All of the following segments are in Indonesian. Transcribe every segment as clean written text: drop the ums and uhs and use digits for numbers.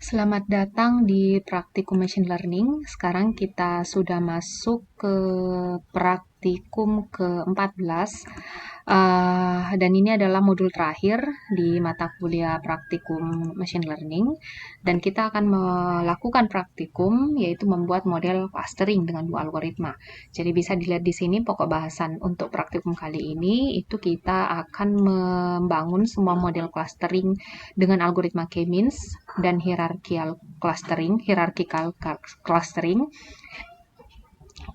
Selamat datang di praktikum machine learning. Sekarang kita sudah masuk ke praktikum ke-14. Dan ini adalah modul terakhir di mata kuliah praktikum machine learning. Dan kita akan melakukan praktikum, yaitu membuat model clustering dengan dua algoritma. Jadi bisa dilihat di sini pokok bahasan untuk praktikum kali ini, itu kita akan membangun semua model clustering dengan algoritma K-means dan hierarchical clustering.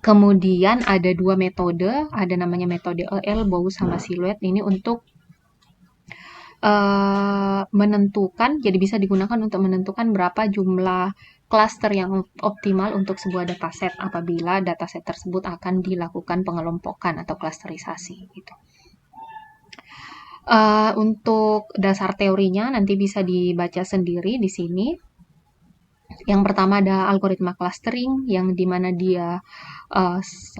Kemudian ada dua metode, ada namanya metode elbow sama siluet. Ini untuk menentukan, jadi bisa digunakan untuk menentukan berapa jumlah cluster yang optimal untuk sebuah dataset apabila dataset tersebut akan dilakukan pengelompokan atau clusterisasi gitu. Untuk dasar teorinya nanti bisa dibaca sendiri di sini. Yang pertama ada algoritma clustering, yang dimana dia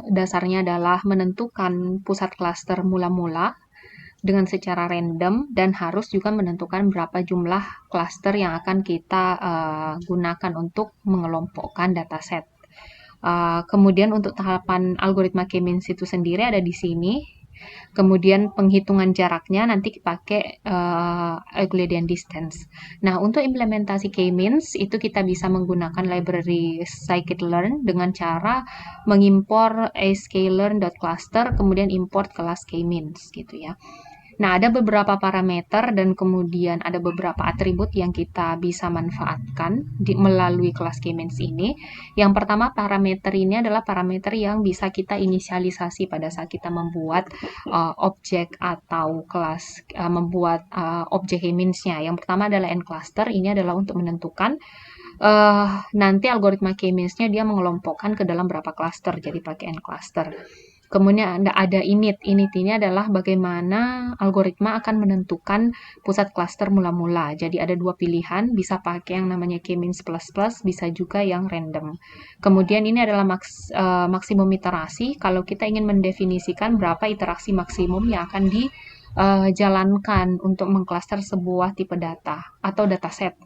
dasarnya adalah menentukan pusat cluster mula-mula dengan secara random dan harus juga menentukan berapa jumlah cluster yang akan kita gunakan untuk mengelompokkan dataset. Kemudian untuk tahapan algoritma K-means itu sendiri ada di sini. Kemudian penghitungan jaraknya nanti pakai Euclidean distance. Nah, untuk implementasi K-means itu kita bisa menggunakan library scikit-learn dengan cara mengimpor sklearn.cluster kemudian import kelas K-means gitu ya. Nah, ada beberapa parameter dan kemudian ada beberapa atribut yang kita bisa manfaatkan melalui kelas K-means ini. Yang pertama, parameter ini adalah parameter yang bisa kita inisialisasi pada saat kita membuat objek atau kelas, membuat objek K-means-nya. Yang pertama adalah n-cluster, ini adalah untuk menentukan nanti algoritma K-means-nya dia mengelompokkan ke dalam berapa cluster, jadi pakai n-cluster. Kemudian ada init. Init ini adalah bagaimana algoritma akan menentukan pusat cluster mula-mula. Jadi ada dua pilihan, bisa pakai yang namanya K-means plus, bisa juga yang random. Kemudian ini adalah maksimum iterasi. Kalau kita ingin mendefinisikan berapa iterasi maksimum yang akan dijalankan untuk mengcluster sebuah tipe data atau dataset,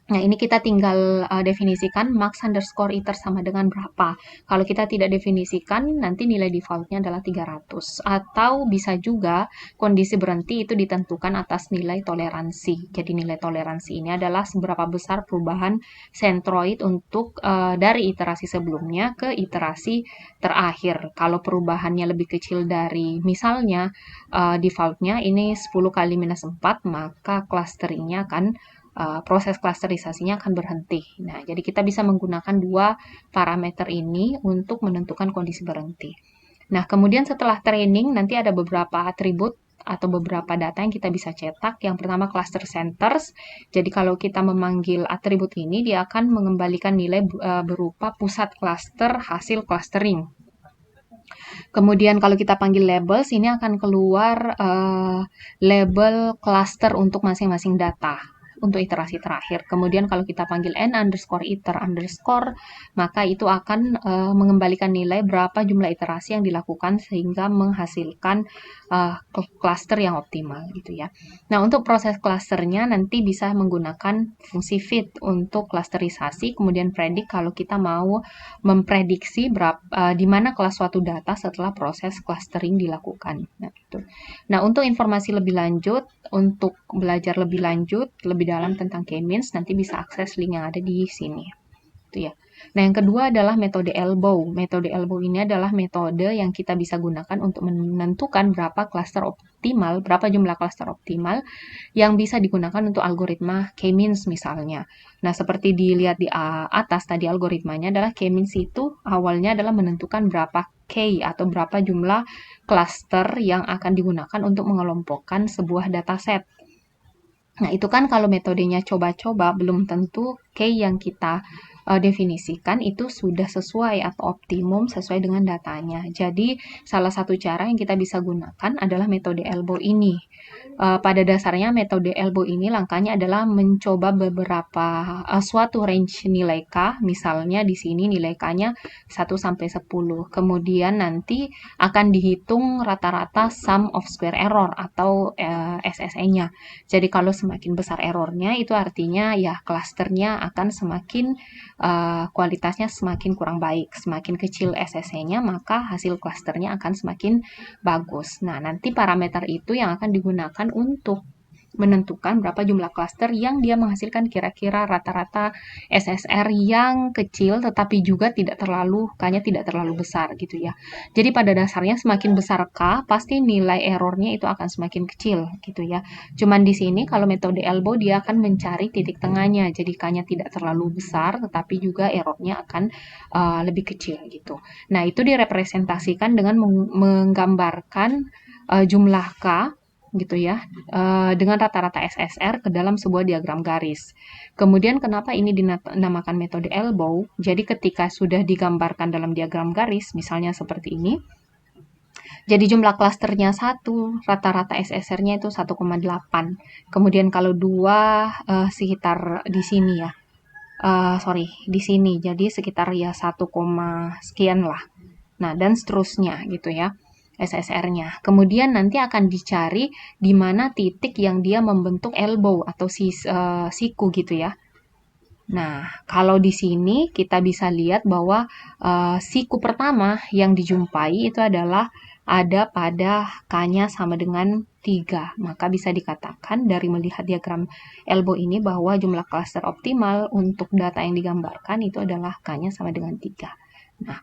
Nah, ini kita tinggal definisikan max underscore iter sama dengan berapa. Kalau kita tidak definisikan, nanti nilai defaultnya adalah 300. Atau bisa juga kondisi berhenti itu ditentukan atas nilai toleransi. Jadi nilai toleransi ini adalah seberapa besar perubahan centroid untuk dari iterasi sebelumnya ke iterasi terakhir. Kalau perubahannya lebih kecil dari misalnya defaultnya ini 10 kali minus 4, maka clusteringnya akan proses clusterisasinya akan berhenti. Nah, jadi kita bisa menggunakan dua parameter ini untuk menentukan kondisi berhenti. Nah, kemudian setelah training nanti ada beberapa atribut atau beberapa data yang kita bisa cetak. Yang pertama cluster centers. Jadi kalau kita memanggil atribut ini, dia akan mengembalikan nilai berupa pusat cluster hasil clustering. Kemudian kalau kita panggil labels, ini akan keluar label cluster untuk masing-masing data untuk iterasi terakhir. Kemudian kalau kita panggil n underscore iter underscore, maka itu akan mengembalikan nilai berapa jumlah iterasi yang dilakukan sehingga menghasilkan cluster yang optimal gitu ya. Nah, untuk proses clusternya nanti bisa menggunakan fungsi fit untuk clusterisasi, kemudian predict kalau kita mau memprediksi di mana kelas suatu data setelah proses clustering dilakukan. Nah, gitu. Nah, untuk informasi lebih lanjut, untuk belajar lebih lanjut, lebih dalam tentang K-means, nanti bisa akses link yang ada di sini. Itu ya. Nah, yang kedua adalah metode elbow. Metode elbow ini adalah metode yang kita bisa gunakan untuk menentukan berapa cluster optimal, berapa jumlah cluster optimal yang bisa digunakan untuk algoritma K-means misalnya. Nah, seperti dilihat di atas tadi algoritmanya adalah K-means itu awalnya adalah menentukan berapa K atau berapa jumlah cluster yang akan digunakan untuk mengelompokkan sebuah dataset. Nah, itu kan kalau metodenya coba-coba, belum tentu K yang kita definisikan itu sudah sesuai atau optimum sesuai dengan datanya. Jadi, salah satu cara yang kita bisa gunakan adalah metode elbow ini. pada dasarnya metode elbow ini langkahnya adalah mencoba beberapa suatu range nilai K, misalnya di sini nilai K-nya 1 sampai 10. Kemudian nanti akan dihitung rata-rata sum of square error atau SSE-nya. Jadi kalau semakin besar errornya itu artinya ya klasternya akan semakin kualitasnya semakin kurang baik. Semakin kecil SSE-nya maka hasil klasternya akan semakin bagus. Nah, nanti parameter itu yang akan digunakan untuk menentukan berapa jumlah klaster yang dia menghasilkan kira-kira rata-rata SSR yang kecil tetapi juga tidak terlalu K-nya tidak terlalu besar gitu ya. Jadi pada dasarnya semakin besar K pasti nilai errornya itu akan semakin kecil gitu ya. Cuman di sini kalau metode elbow dia akan mencari titik tengahnya. Jadi K-nya tidak terlalu besar tetapi juga errornya akan lebih kecil gitu. Nah, itu direpresentasikan dengan menggambarkan jumlah K gitu ya, dengan rata-rata SSR ke dalam sebuah diagram garis. Kemudian kenapa ini dinamakan metode elbow? Jadi ketika sudah digambarkan dalam diagram garis, misalnya seperti ini, jadi jumlah klasternya 1, rata-rata SSR-nya itu 1,8. Kemudian kalau 2, sekitar di sini ya. Di sini. Jadi sekitar ya 1, sekian lah. Nah, dan seterusnya gitu ya. SSR-nya. Kemudian nanti akan dicari di mana titik yang dia membentuk elbow atau siku gitu ya. Nah, kalau di sini kita bisa lihat bahwa siku pertama yang dijumpai itu adalah ada pada K-nya sama dengan 3. Maka bisa dikatakan dari melihat diagram elbow ini bahwa jumlah klaster optimal untuk data yang digambarkan itu adalah K-nya sama dengan 3. Nah,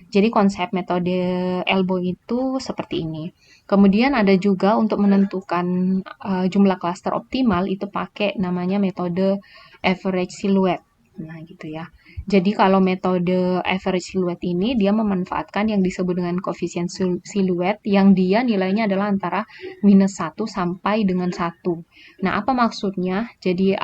jadi konsep metode elbow itu seperti ini. Kemudian ada juga untuk menentukan jumlah klaster optimal itu pakai namanya metode average silhouette. Nah, gitu ya. Jadi kalau metode average silhouette ini dia memanfaatkan yang disebut dengan koefisien silhouette yang dia nilainya adalah antara -1 sampai dengan 1. Nah, apa maksudnya? Jadi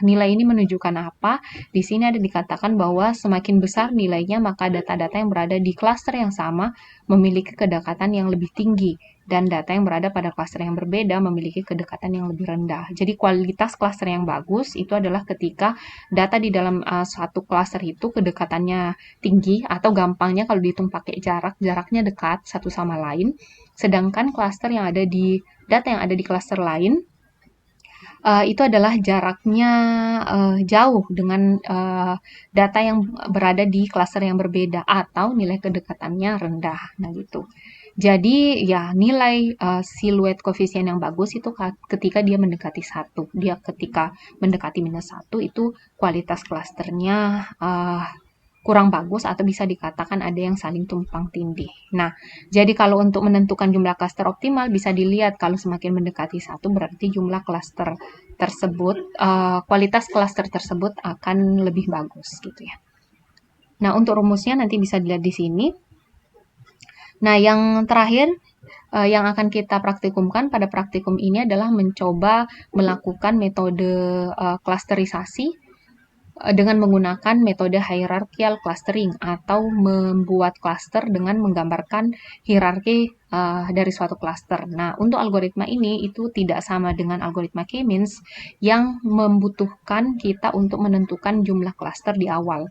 nilai ini menunjukkan apa? Di sini ada dikatakan bahwa semakin besar nilainya maka data-data yang berada di klaster yang sama memiliki kedekatan yang lebih tinggi dan data yang berada pada klaster yang berbeda memiliki kedekatan yang lebih rendah. Jadi kualitas klaster yang bagus itu adalah ketika data di dalam suatu klaster itu kedekatannya tinggi atau gampangnya kalau dihitung pakai jaraknya dekat satu sama lain. Sedangkan klaster yang ada di data yang ada di klaster lain itu adalah jaraknya jauh dengan data yang berada di klaster yang berbeda atau nilai kedekatannya rendah. Nah, gitu. Jadi ya nilai siluet koefisien yang bagus itu ketika dia mendekati 1. Dia ketika mendekati -1 itu kualitas klasternya kurang bagus atau bisa dikatakan ada yang saling tumpang tindih. Nah, jadi kalau untuk menentukan jumlah klaster optimal bisa dilihat kalau semakin mendekati 1 berarti jumlah klaster tersebut, kualitas klaster tersebut akan lebih bagus gitu ya. Nah, untuk rumusnya nanti bisa dilihat di sini. Nah, yang terakhir yang akan kita praktikumkan pada praktikum ini adalah mencoba melakukan metode klasterisasi dengan menggunakan metode hierarchical clustering atau membuat klaster dengan menggambarkan hierarki dari suatu klaster. Nah, untuk algoritma ini itu tidak sama dengan algoritma K-means yang membutuhkan kita untuk menentukan jumlah klaster di awal.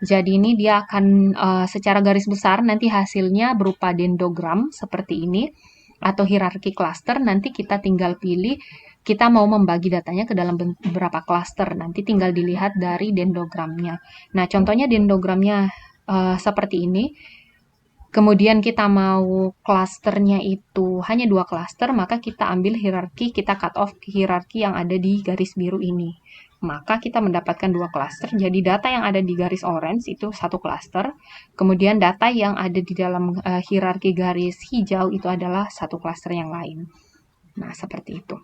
Jadi ini dia akan secara garis besar nanti hasilnya berupa dendrogram seperti ini atau hierarki klaster. Nanti kita tinggal pilih kita mau membagi datanya ke dalam beberapa klaster. Nanti tinggal dilihat dari dendrogramnya. Nah, contohnya dendrogramnya seperti ini. Kemudian kita mau klasternya itu hanya 2 klaster, maka kita ambil hierarki, kita cut off hierarki yang ada di garis biru ini. Maka kita mendapatkan 2 klaster. Jadi data yang ada di garis orange itu 1 klaster. Kemudian data yang ada di dalam hierarki garis hijau itu adalah 1 klaster yang lain. Nah, seperti itu.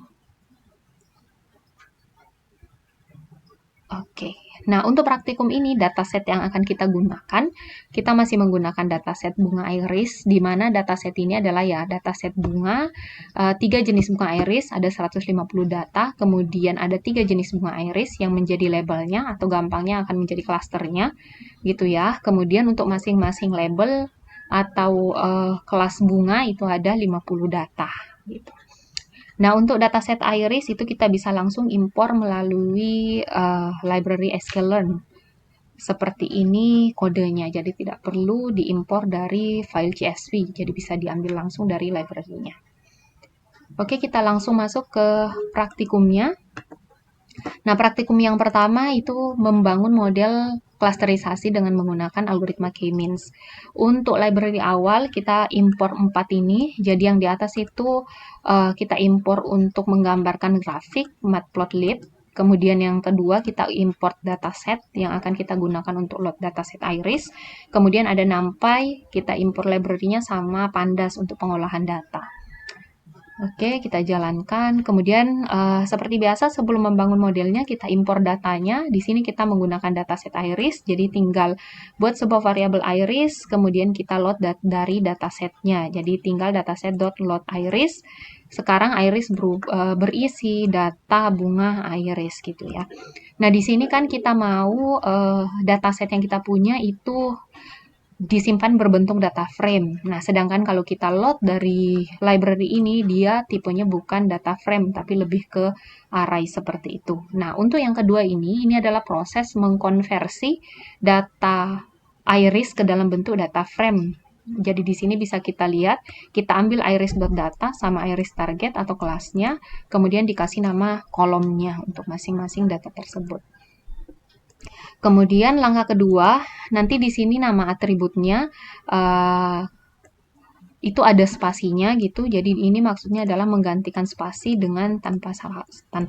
Oke, nah untuk praktikum ini dataset yang akan kita gunakan, kita masih menggunakan dataset bunga iris, di mana dataset ini adalah ya dataset bunga, 3 jenis bunga iris, ada 150 data, kemudian ada 3 jenis bunga iris yang menjadi labelnya atau gampangnya akan menjadi klasternya, gitu ya. Kemudian untuk masing-masing label atau kelas bunga itu ada 50 data, gitu. Nah, untuk dataset iris itu kita bisa langsung impor melalui library sklearn. Seperti ini kodenya, jadi tidak perlu diimpor dari file CSV, jadi bisa diambil langsung dari library-nya. Oke, kita langsung masuk ke praktikumnya. Nah, praktikum yang pertama itu membangun model klasterisasi dengan menggunakan algoritma K-means. Untuk library awal kita impor 4 ini, jadi yang di atas itu kita impor untuk menggambarkan grafik matplotlib. Kemudian yang kedua kita import dataset yang akan kita gunakan untuk load dataset iris. Kemudian ada NumPy, kita impor library-nya sama Pandas untuk pengolahan data. Oke, kita jalankan. Kemudian, seperti biasa sebelum membangun modelnya, kita impor datanya. Di sini kita menggunakan dataset iris, jadi tinggal buat sebuah variabel iris, kemudian kita load dari datasetnya. Jadi tinggal dataset.load iris. Sekarang iris berisi data bunga iris gitu ya. Nah, di sini kan kita mau dataset yang kita punya itu disimpan berbentuk data frame. Nah, sedangkan kalau kita load dari library ini, dia tipenya bukan data frame, tapi lebih ke array seperti itu. Nah, untuk yang kedua ini adalah proses mengkonversi data iris ke dalam bentuk data frame. Jadi di sini bisa kita lihat, kita ambil iris.data sama iris target atau kelasnya, kemudian dikasih nama kolomnya untuk masing-masing data tersebut. Kemudian langkah kedua, nanti di sini nama atributnya itu ada spasinya gitu. Jadi ini maksudnya adalah menggantikan spasi dengan tanpa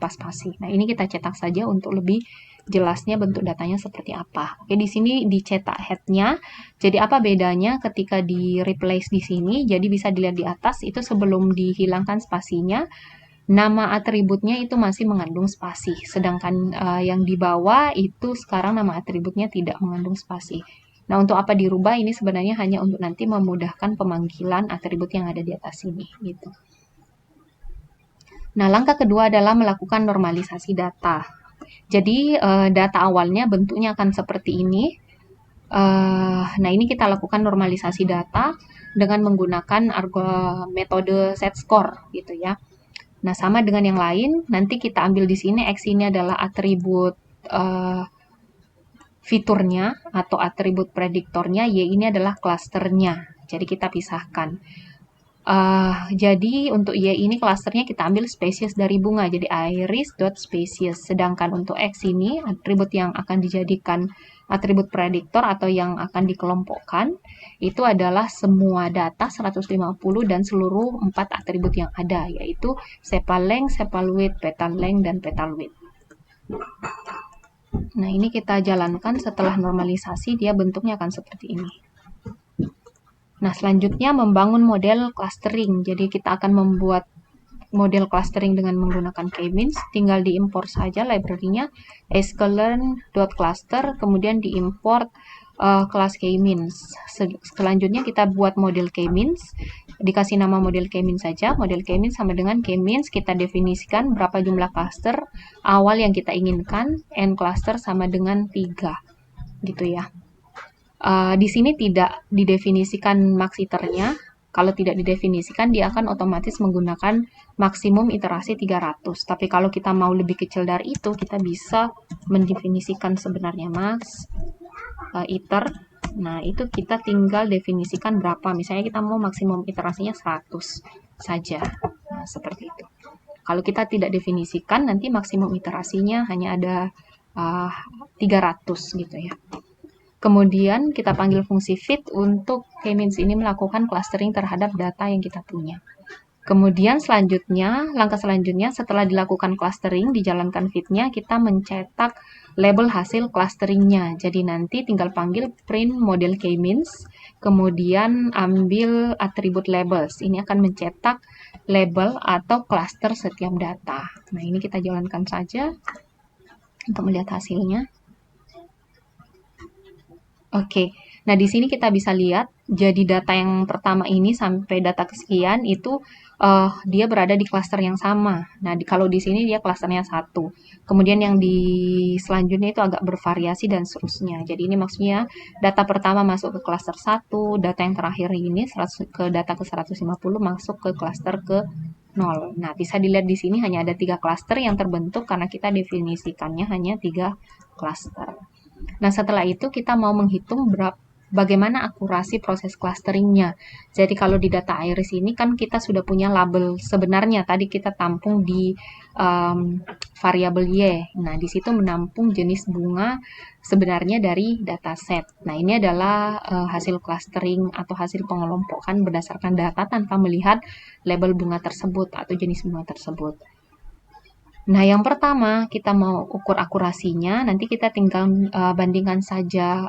spasi. Nah, ini kita cetak saja untuk lebih jelasnya bentuk datanya seperti apa. Oke, di sini dicetak head-nya. Jadi apa bedanya ketika di replace di sini? Jadi bisa dilihat di atas itu sebelum dihilangkan spasinya, nama atributnya itu masih mengandung spasi, sedangkan yang di bawah itu sekarang nama atributnya tidak mengandung spasi. Nah, untuk apa dirubah ini sebenarnya hanya untuk nanti memudahkan pemanggilan atribut yang ada di atas ini gitu. Nah, langkah kedua adalah melakukan normalisasi data. Jadi data awalnya bentuknya akan seperti ini. Nah, ini kita lakukan normalisasi data dengan menggunakan metode set score gitu ya. Nah, sama dengan yang lain, nanti kita ambil di sini X ini adalah atribut fiturnya atau atribut prediktornya, Y ini adalah klasternya. Jadi kita pisahkan. Jadi untuk Y ini klasternya kita ambil spesies dari bunga, jadi iris.species. Sedangkan untuk X ini atribut yang akan dijadikan atribut prediktor atau yang akan dikelompokkan itu adalah semua data 150 dan seluruh 4 atribut yang ada, yaitu sepal length, sepal width, petal length, dan petal width. Nah, ini kita jalankan setelah normalisasi, dia bentuknya akan seperti ini. Nah, selanjutnya membangun model clustering. Jadi kita akan membuat model clustering dengan menggunakan K-means, tinggal diimpor saja library-nya sklearn.cluster, kemudian diimport kelas K-means. Selanjutnya kita buat model K-means, dikasih nama model K-means saja. Model K-means sama dengan K-means, kita definisikan berapa jumlah cluster awal yang kita inginkan, n cluster sama dengan 3 gitu ya. Di sini tidak didefinisikan max iternya. Kalau tidak didefinisikan, dia akan otomatis menggunakan maksimum iterasi 300. Tapi kalau kita mau lebih kecil dari itu, kita bisa mendefinisikan sebenarnya max iter. Nah, itu kita tinggal definisikan berapa. Misalnya kita mau maksimum iterasinya 100 saja. Nah, seperti itu. Kalau kita tidak definisikan, nanti maksimum iterasinya hanya ada 300 gitu ya. Kemudian kita panggil fungsi fit untuk K-means ini melakukan clustering terhadap data yang kita punya. Kemudian langkah selanjutnya setelah dilakukan clustering, dijalankan fit-nya, kita mencetak label hasil clusteringnya. Jadi nanti tinggal panggil print model K-means, kemudian ambil atribut labels. Ini akan mencetak label atau cluster setiap data. Nah, ini kita jalankan saja untuk melihat hasilnya. Oke, nah di sini kita bisa lihat, jadi data yang pertama ini sampai data kesekian itu dia berada di klaster yang sama. Nah, kalau di sini dia klasternya 1. Kemudian yang di selanjutnya itu agak bervariasi dan seterusnya. Jadi ini maksudnya data pertama masuk ke klaster 1, data yang terakhir ini ke data ke 150 masuk ke klaster ke 0. Nah, bisa dilihat di sini hanya ada 3 klaster yang terbentuk karena kita definisikannya hanya 3 klaster. Nah, setelah itu kita mau menghitung bagaimana akurasi proses clusteringnya. Jadi kalau di data iris ini kan kita sudah punya label sebenarnya. Tadi kita tampung di variabel Y. Nah, di situ menampung jenis bunga sebenarnya dari dataset. Nah, ini adalah hasil clustering atau hasil pengelompokan berdasarkan data tanpa melihat label bunga tersebut atau jenis bunga tersebut. Nah, yang pertama kita mau ukur akurasinya, nanti kita tinggal bandingkan saja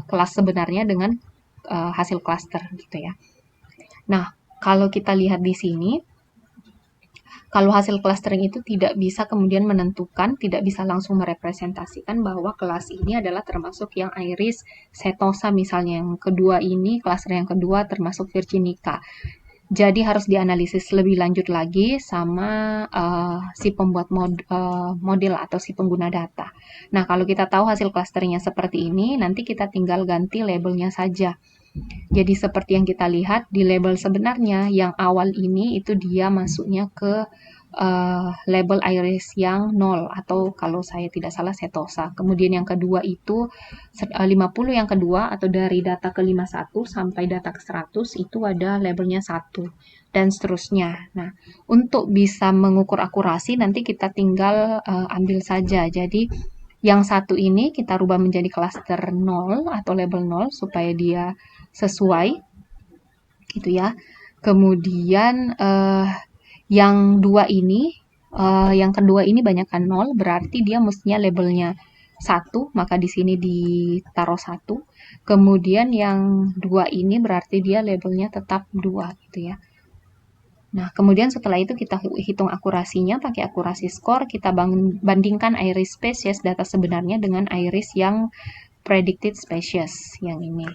kelas sebenarnya dengan hasil cluster gitu ya. Nah, kalau kita lihat di sini, kalau hasil clustering itu tidak bisa kemudian menentukan, tidak bisa langsung merepresentasikan bahwa kelas ini adalah termasuk yang iris setosa misalnya, yang kedua ini, cluster yang kedua termasuk virginica. Jadi harus dianalisis lebih lanjut lagi sama si pembuat model atau si pengguna data. Nah, kalau kita tahu hasil clusteringnya seperti ini, nanti kita tinggal ganti labelnya saja. Jadi seperti yang kita lihat di label sebenarnya, yang awal ini itu dia masuknya ke label iris yang 0 atau kalau saya tidak salah setosa. Kemudian yang kedua itu 50 yang kedua atau dari data ke 51 sampai data ke 100 itu ada labelnya 1 dan seterusnya. Nah, untuk bisa mengukur akurasi nanti kita tinggal ambil saja. Jadi yang satu ini kita rubah menjadi klaster 0 atau label 0 supaya dia sesuai gitu ya. Kemudian yang yang kedua ini banyakkan 0, berarti dia mestinya labelnya 1, maka di sini ditaruh 1. Kemudian yang 2 ini berarti dia labelnya tetap 2 gitu ya. Nah, kemudian setelah itu kita hitung akurasinya pakai akurasi skor, kita bandingkan iris species data sebenarnya dengan iris yang predicted species yang ini.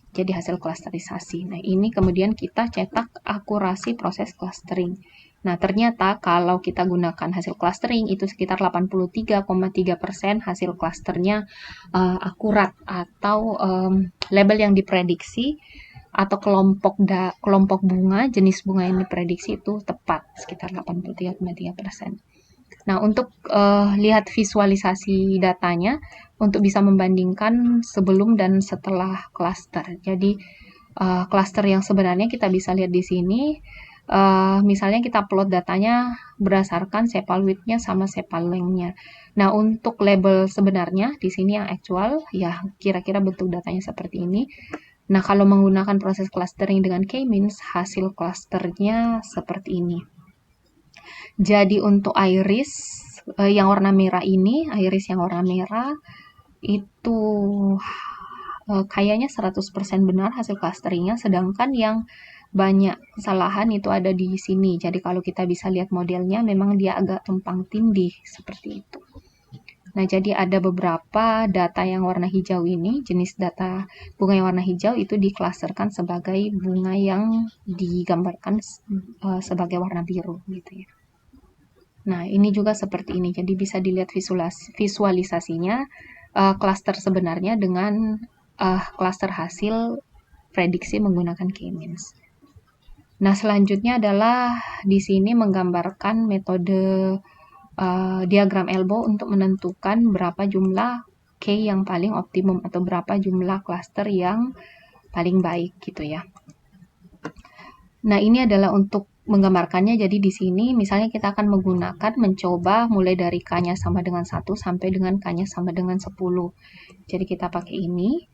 Jadi hasil klasterisasi. Nah, ini kemudian kita cetak akurasi proses clustering. Nah, ternyata kalau kita gunakan hasil clustering itu sekitar 83,3% hasil clusternya akurat atau label yang diprediksi atau kelompok bunga, jenis bunga yang diprediksi itu tepat sekitar 83,3%. Nah, untuk lihat visualisasi datanya, untuk bisa membandingkan sebelum dan setelah cluster. Jadi, cluster yang sebenarnya kita bisa lihat di sini, misalnya kita plot datanya berdasarkan sepal width-nya sama sepal length-nya. Nah, untuk label sebenarnya di sini yang actual, ya kira-kira bentuk datanya seperti ini. Nah, kalau menggunakan proses clustering dengan k-means, hasil clusternya seperti ini. Jadi untuk iris yang warna merah ini, iris yang warna merah itu kayaknya 100% benar hasil clusteringnya, sedangkan yang banyak kesalahan itu ada di sini. Jadi kalau kita bisa lihat modelnya, memang dia agak tumpang tindih seperti itu. Nah, jadi ada beberapa data yang warna hijau ini, jenis data bunga yang warna hijau itu diklasterkan sebagai bunga yang digambarkan sebagai warna biru gitu ya. Nah, ini juga seperti ini. Jadi bisa dilihat visualisasinya klaster sebenarnya dengan klaster hasil prediksi menggunakan k-means. Nah, selanjutnya adalah di sini menggambarkan metode diagram elbow untuk menentukan berapa jumlah k yang paling optimum atau berapa jumlah klaster yang paling baik gitu ya. Nah, ini adalah untuk menggambarkannya. Jadi di sini misalnya kita akan mencoba mulai dari k-nya sama dengan 1 sampai dengan k-nya sama dengan 10. Jadi kita pakai ini.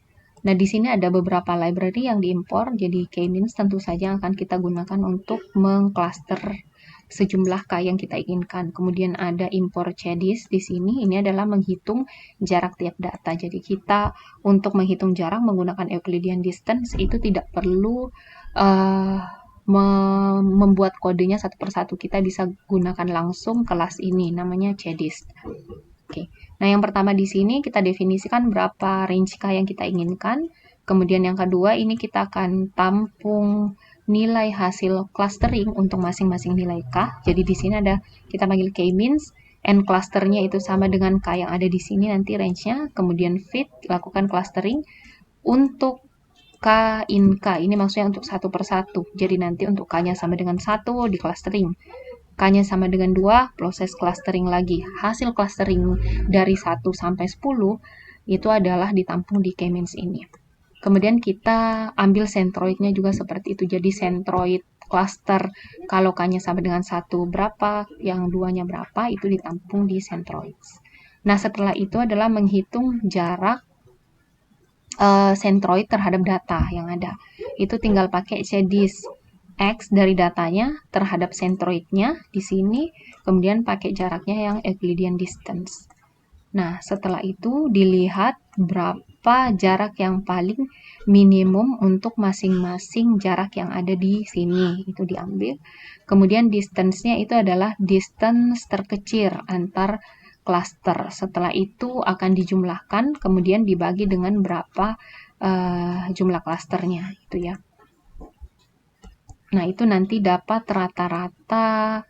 Nah, di sini ada beberapa library yang diimpor. Jadi k-means tentu saja akan kita gunakan untuk mengcluster sejumlah k yang kita inginkan. Kemudian ada import CDIS di sini. Ini adalah menghitung jarak tiap data. Jadi kita untuk menghitung jarak menggunakan Euclidean distance itu tidak perlu membuat kodenya satu persatu. Kita bisa gunakan langsung kelas ini, namanya CDIS. Oke. Nah, yang pertama di sini kita definisikan berapa range K yang kita inginkan. Kemudian yang kedua ini kita akan tampung nilai hasil clustering untuk masing-masing nilai K. Jadi di sini ada kita panggil k-means, n clusternya itu sama dengan K yang ada di sini nanti range-nya. Kemudian fit, lakukan clustering. Untuk K in K. Ini maksudnya untuk satu per satu. Jadi nanti untuk K-nya sama dengan 1 di clustering. K-nya sama dengan 2, proses clustering lagi. Hasil clustering dari 1 sampai 10 itu adalah ditampung di K-means ini. Kemudian kita ambil centroidnya juga seperti itu. Jadi centroid cluster kalau K-nya sama dengan 1 berapa, yang 2-nya berapa, itu ditampung di centroids. Nah, setelah itu adalah menghitung jarak centroid terhadap data yang ada. Itu tinggal pakai ZDISC X dari datanya terhadap centroidnya di sini, kemudian pakai jaraknya yang Euclidean distance. Nah, setelah itu dilihat berapa jarak yang paling minimum untuk masing-masing jarak yang ada di sini. Itu diambil. Kemudian distance-nya itu adalah distance terkecil antar cluster. Setelah itu akan dijumlahkan, kemudian dibagi dengan berapa jumlah clusternya. Itu ya. Nah, itu nanti dapat rata-rata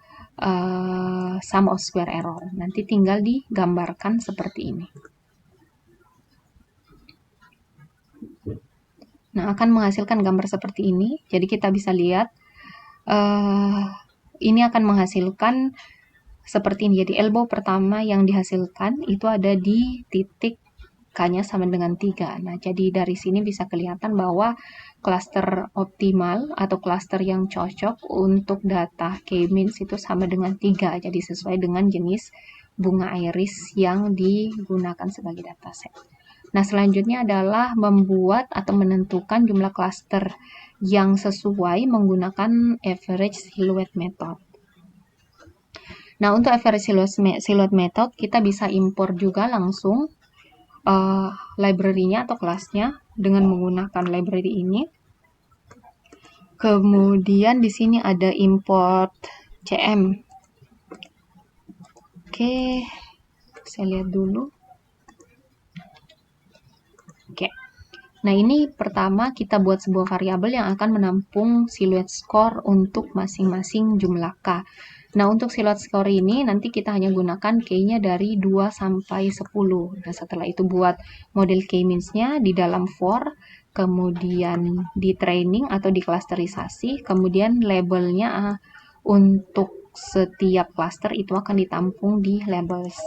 sum of square error. Nanti tinggal digambarkan seperti ini. Nah, akan menghasilkan gambar seperti ini. Jadi kita bisa lihat ini akan menghasilkan seperti ini. Jadi elbow pertama yang dihasilkan itu ada di titik K-nya sama dengan 3. Nah, jadi dari sini bisa kelihatan bahwa cluster optimal atau cluster yang cocok untuk data K-means itu sama dengan 3. Jadi sesuai dengan jenis bunga iris yang digunakan sebagai dataset. Nah, selanjutnya adalah membuat atau menentukan jumlah cluster yang sesuai menggunakan average silhouette method. Nah, untuk average silhouette method kita bisa import juga langsung library-nya atau kelasnya dengan menggunakan library ini. Kemudian di sini ada import CM. Oke, saya lihat dulu. Oke. Nah, ini pertama kita buat sebuah variabel yang akan menampung silhouette score untuk masing-masing jumlah K. Nah, untuk silhouette score ini nanti kita hanya gunakan K-nya dari 2 sampai 10. Nah, setelah itu buat model K-means-nya di dalam for, kemudian di training atau di clusterisasi, kemudian labelnya untuk setiap cluster itu akan ditampung di labels.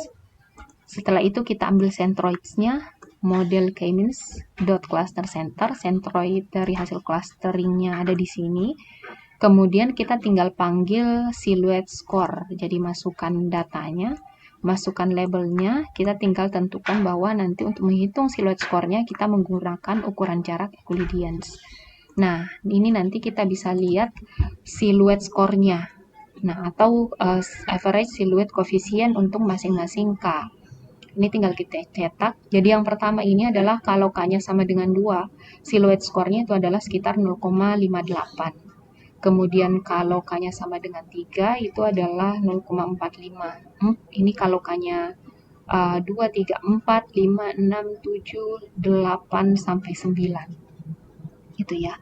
Setelah itu kita ambil centroids-nya, model K-means .cluster center, centroid dari hasil clusteringnya ada di sini. Kemudian kita tinggal panggil silhouette score. Jadi masukkan datanya, masukkan labelnya, kita tinggal tentukan bahwa nanti untuk menghitung silhouette score-nya kita menggunakan ukuran jarak Euclideans. Nah, ini nanti kita bisa lihat silhouette score-nya. Nah, atau average silhouette coefficient untuk masing-masing K. Ini tinggal kita cetak. Jadi yang pertama ini adalah kalau K-nya sama dengan 2, silhouette score-nya itu adalah sekitar 0,58. Kemudian kalau K-nya sama dengan 3 itu adalah 0,45. Ini kalau K-nya 2, 3, 4, 5, 6, 7, 8, sampai 9. Gitu ya.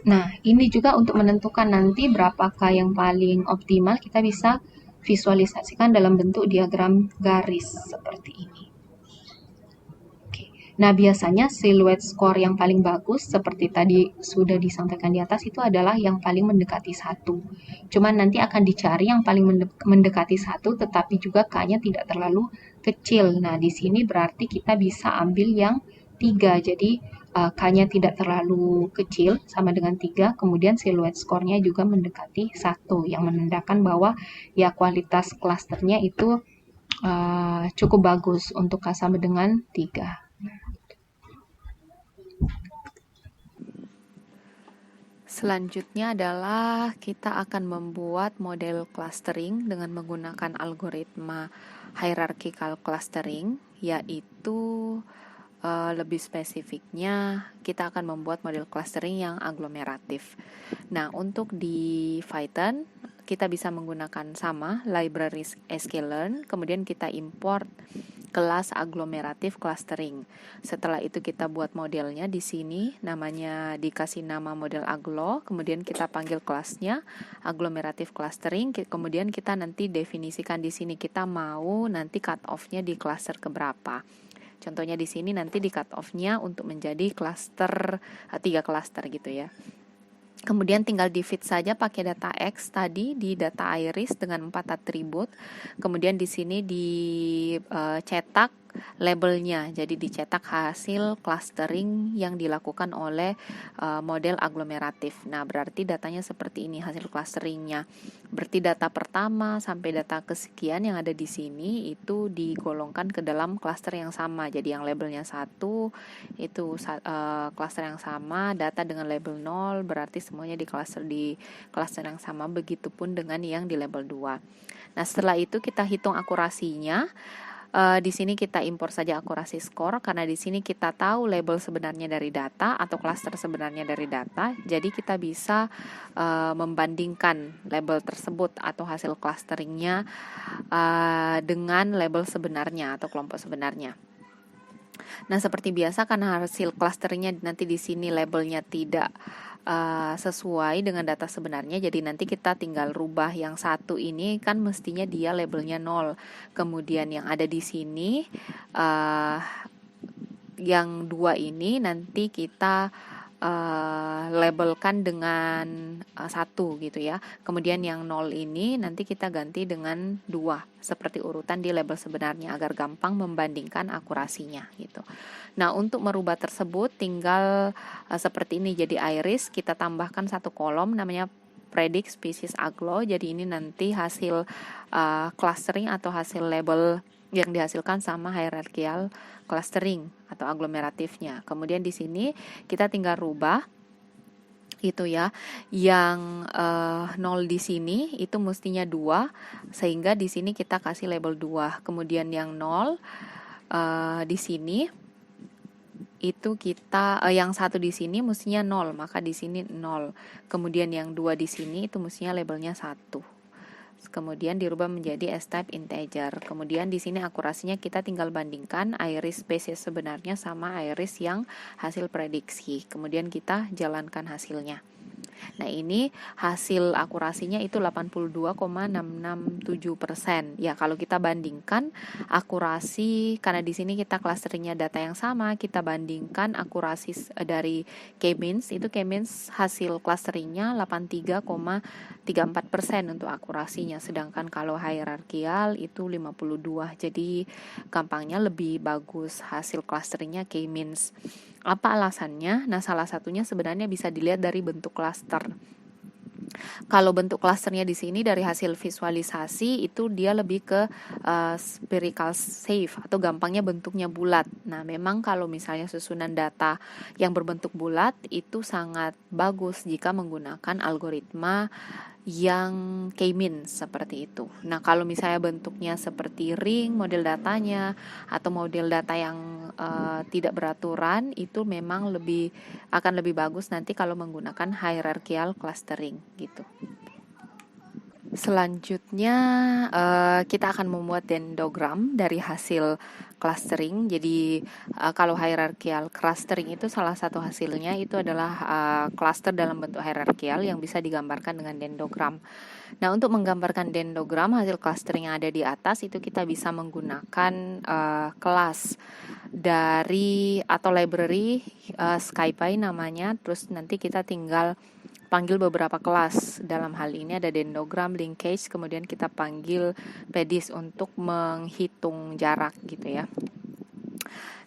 Nah, ini juga untuk menentukan nanti berapa K yang paling optimal, kita bisa visualisasikan dalam bentuk diagram garis seperti ini. Nah, biasanya silhouette score yang paling bagus, seperti tadi sudah disampaikan di atas, itu adalah yang paling mendekati 1. Cuman nanti akan dicari yang paling mendekati 1, tetapi juga K-nya tidak terlalu kecil. Nah, di sini berarti kita bisa ambil yang 3. Jadi, K-nya tidak terlalu kecil, sama dengan 3. Kemudian silhouette score-nya juga mendekati 1, yang menandakan bahwa ya kualitas klasternya itu cukup bagus untuk K sama dengan 3. Selanjutnya adalah kita akan membuat model clustering dengan menggunakan algoritma hierarchical clustering, yaitu lebih spesifiknya kita akan membuat model clustering yang aglomeratif. Nah, untuk di Python kita bisa menggunakan sama library sklearn, kemudian kita import kelas agglomerative clustering. Setelah itu kita buat modelnya di sini, namanya dikasih nama model aglo, kemudian kita panggil kelasnya agglomerative clustering, kemudian kita nanti definisikan di sini kita mau nanti cut off-nya di cluster keberapa. Contohnya di sini nanti di cut off-nya untuk menjadi cluster 3 cluster gitu ya. Kemudian tinggal di feed saja pakai data X tadi di data iris dengan 4 atribut. Kemudian di sini dicetak labelnya. Jadi dicetak hasil clustering yang dilakukan oleh model aglomeratif. Nah, berarti datanya seperti ini hasil clusteringnya. Berarti data pertama sampai data kesekian yang ada di sini itu digolongkan ke dalam cluster yang sama. Jadi yang labelnya 1 itu cluster yang sama, data dengan label 0 berarti semuanya di cluster yang sama, begitupun dengan yang di label 2. Nah, setelah itu kita hitung akurasinya. Di sini kita impor saja akurasi skor karena di sini kita tahu label sebenarnya dari data atau cluster sebenarnya dari data. Jadi kita bisa membandingkan label tersebut atau hasil clusteringnya dengan label sebenarnya atau kelompok sebenarnya. Nah, seperti biasa karena hasil clusteringnya nanti di sini labelnya tidak sesuai dengan data sebenarnya, jadi nanti kita tinggal rubah yang 1 ini kan mestinya dia labelnya 0. Kemudian yang ada di sini yang 2 ini nanti kita labelkan dengan 1 gitu ya. Kemudian yang 0 ini nanti kita ganti dengan 2 seperti urutan di label sebenarnya agar gampang membandingkan akurasinya gitu. Nah, untuk merubah tersebut tinggal seperti ini. Jadi iris kita tambahkan 1 kolom namanya predict species aglo. Jadi ini nanti hasil clustering atau hasil label yang dihasilkan sama hierarchical clustering atau aglomeratifnya. Kemudian di sini kita tinggal rubah gitu ya. Yang 0 di sini itu mestinya 2 sehingga di sini kita kasih label 2. Kemudian yang 0 di sini itu kita yang 1 di sini mestinya 0, maka di sini 0. Kemudian yang 2 di sini itu mestinya labelnya 1. Kemudian dirubah menjadi S-type integer. Kemudian di sini akurasinya kita tinggal bandingkan iris spesies sebenarnya sama iris yang hasil prediksi. Kemudian kita jalankan hasilnya. Nah, ini hasil akurasinya itu 82,667%. Ya, kalau kita bandingkan akurasi, karena di sini kita clusteringnya data yang sama, kita bandingkan akurasi dari K-means, itu K-means hasil clusteringnya 83,34% untuk akurasinya. Sedangkan kalau hierarchical itu 52. Jadi gampangnya lebih bagus hasil clusteringnya K-means. Apa alasannya? Nah, salah satunya sebenarnya bisa dilihat dari bentuk klaster. Kalau bentuk klasternya di sini dari hasil visualisasi itu dia lebih ke spherical shape atau gampangnya bentuknya bulat. Nah, memang kalau misalnya susunan data yang berbentuk bulat itu sangat bagus jika menggunakan algoritma yang K-means seperti itu. Nah, kalau misalnya bentuknya seperti ring model datanya atau model data yang tidak beraturan, itu memang akan lebih bagus nanti kalau menggunakan hierarchical clustering gitu. Selanjutnya kita akan membuat dendrogram dari hasil clustering. Jadi kalau hierarchical clustering itu salah satu hasilnya itu adalah cluster dalam bentuk hierarchical yang bisa digambarkan dengan dendrogram. Nah, untuk menggambarkan dendrogram hasil clustering yang ada di atas itu kita bisa menggunakan kelas dari atau library SciPy namanya. Terus nanti kita tinggal panggil beberapa kelas. Dalam hal ini ada dendrogram, linkage, kemudian kita panggil pedis untuk menghitung jarak gitu ya.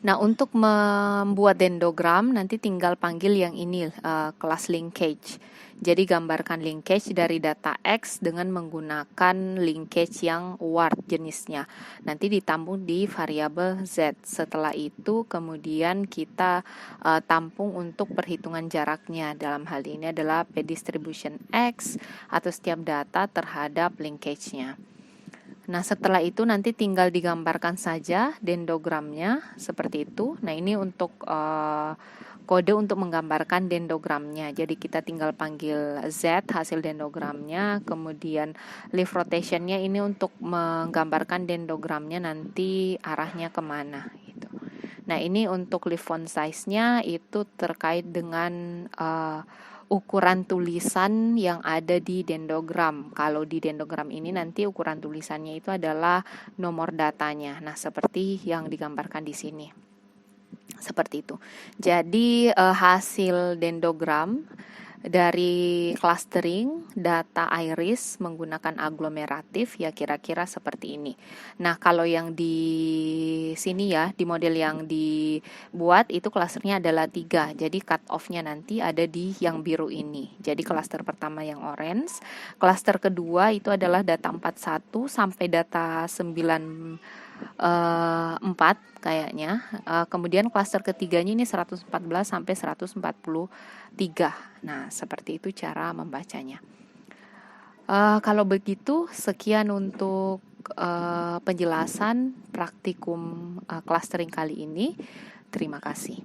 Nah, untuk membuat dendrogram nanti tinggal panggil yang ini kelas linkage. Jadi gambarkan linkage dari data X dengan menggunakan linkage yang word jenisnya. Nanti ditampung di variabel Z. Setelah itu kemudian kita tampung untuk perhitungan jaraknya. Dalam hal ini adalah p-distribution X atau setiap data terhadap linkage-nya. Nah, setelah itu nanti tinggal digambarkan saja dendrogramnya seperti itu. Nah, ini untuk kode untuk menggambarkan dendrogramnya. Jadi kita tinggal panggil Z hasil dendrogramnya, kemudian leaf rotationnya ini untuk menggambarkan dendrogramnya nanti arahnya kemana gitu. Nah, ini untuk leaf font size-nya itu terkait dengan ukuran tulisan yang ada di dendrogram. Kalau di dendrogram ini nanti ukuran tulisannya itu adalah nomor datanya. Nah, seperti yang digambarkan di sini. Seperti itu. Jadi hasil dendrogram dari clustering data iris menggunakan aglomeratif ya kira-kira seperti ini. Nah, kalau yang di sini ya, di model yang dibuat itu klasternya adalah 3. Jadi cut off-nya nanti ada di yang biru ini. Jadi klaster pertama yang orange, klaster kedua itu adalah data 41 sampai data 4 kayaknya. Kemudian klaster ketiganya ini 114 sampai 143. Nah, seperti itu cara membacanya. Kalau begitu, sekian untuk penjelasan praktikum clustering kali ini. Terima kasih.